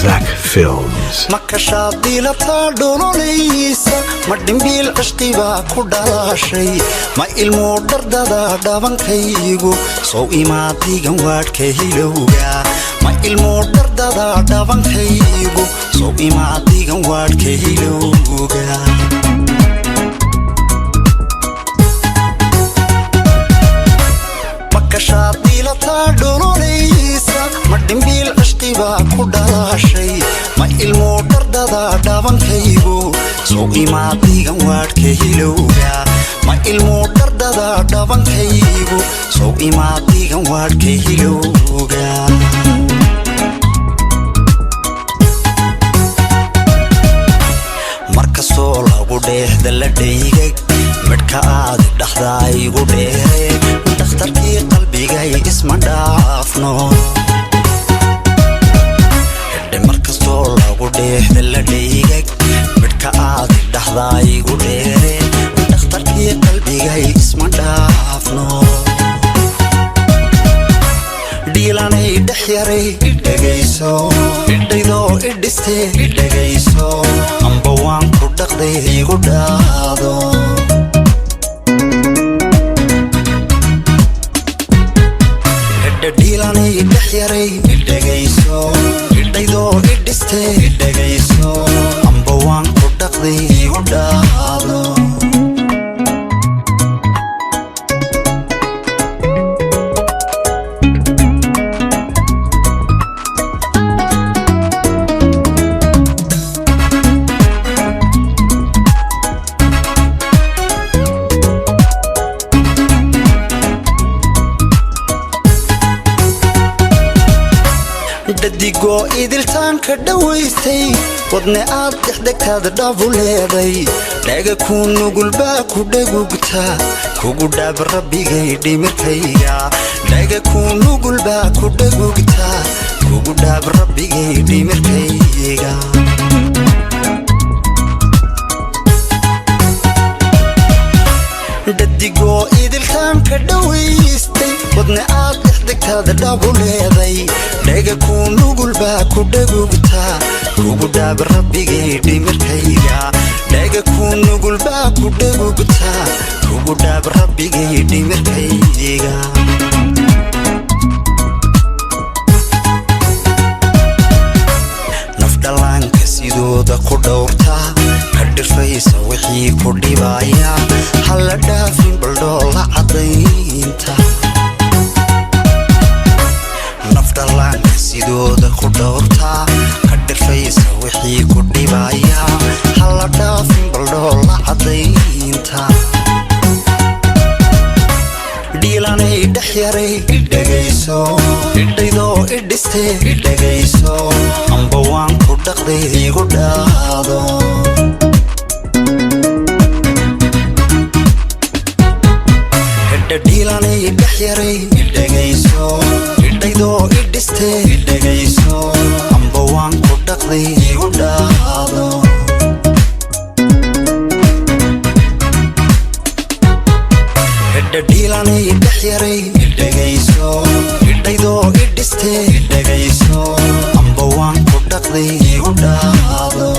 Black Films. makashadi la taadololeysa madimbil ashqiba ku dhalashay ma ilmo dardada dhabankaygu soo imaadigan waadka hilowga ma ilmo dardada dhabankaygu soo imaadigan waadka hilowga makashadi la taadololeysa madimbil ashqiba ku dhalashay ma ilmo dardada dhabankaygu soo imaadigan waadka hilowga ma ilmo dardada dhabankaygu soo imaadigan waadka hilowga markastoo lagu dheehda la dhaygay midhka aad dhaxda igu dheere dhakhtarkii qalbigay isma dhaafno markastoo lagu dheehda la dhaygay midhka aad dhaxda igu dheere dhakhtarkii qalbigay isma dhaafno dhiilanay dhex yaray idhagayso idhaydoo idhiste idhagayso amba waan ku dhaqday igu dhaado dhiilanay dhex yaray idhagayso idhaydoo idhiste idhagayso amba waan ku dhaqday igu dhaado dadigoo idiltaan ka dhawaystay wadne aad dhexdegtaada dhabu leeday dhaga ku nugulbaa ku dhagugta kugu dhaab rabbigay dhimirkayga dhaga ku nugulbaa ku dhagugta kugu dhaab rabbigay dhimirkayga dadigoo idiltaan ka dhawaystay wadne aad dhexdegtaada dhabu leeday dhaga ku nugulbaa ku dhagugta kugu dhaab rabbigay dhimirkayga dhaga ku nugulbaa ku dhagugta kugu dhaab rabbigay dhimirkayga nafdhalaanka sidooda ku dhowrta ka dhirfaysa wixii ku dhibaya hala dhaafin baldhoola cadaynta nafdhalaanka sidooda ku dhowrta ka dhirfaysa wixii ku dhibaya hala dhaafin baldhoola cadaynta dhiilanay dhex yaray idhagayso idhaydoo idhiste idhagayso amba waan ku dhaqday igu dhaado dhiilanay dhex yaray idhagayso idhaydoo idhiste idhagayso amba waan ku dhaqday igu dhaado dhiilanay dhex yaray idhagayso idhaydoo idhiste idhagayso amba waan ku dhaqday igu dhaado